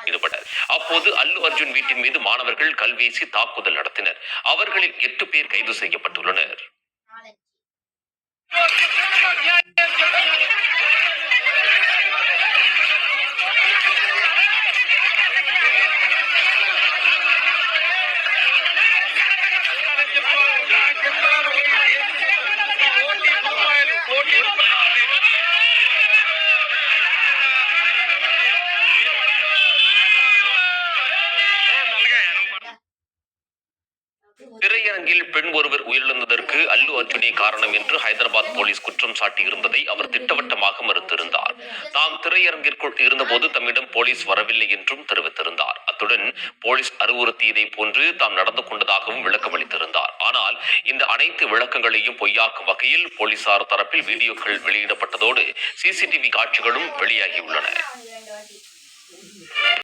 ஈடுபட்டனர். அப்போது அல்லு அர்ஜுன் வீட்டின் மீது மாணவர்கள் கல்வீசி தாக்குதல் நடத்தினர். அவர்களில் 8 பேர் கைது செய்யப்பட்டுள்ளனர். திரையரங்கில் பெண் ஒருவர் உயிரிழந்ததற்கு அல்லு அர்ஜுனே காரணம் என்று ஹைதராபாத் போலீஸ் குற்றம் சாட்டியிருந்ததை அவர் திட்டவட்டமாக மறுத்திருந்தார். தாம் திரையரங்கிற்குள் இருந்தபோது தம்மிடம் போலீஸ் வரவில்லை என்றும் தெரிவித்திருந்தார். அத்துடன் போலீஸ் அறிவுறுத்தியதை போன்று தாம் நடந்து கொண்டதாகவும் விளக்கமளித்திருந்தார். ஆனால் இந்த அனைத்து விளக்கங்களையும் பொய்யாக்கும் வகையில் போலீசார் தரப்பில் வீடியோக்கள் வெளியிடப்பட்டதோடு சிசிடிவி காட்சிகளும் வெளியாகியுள்ளன.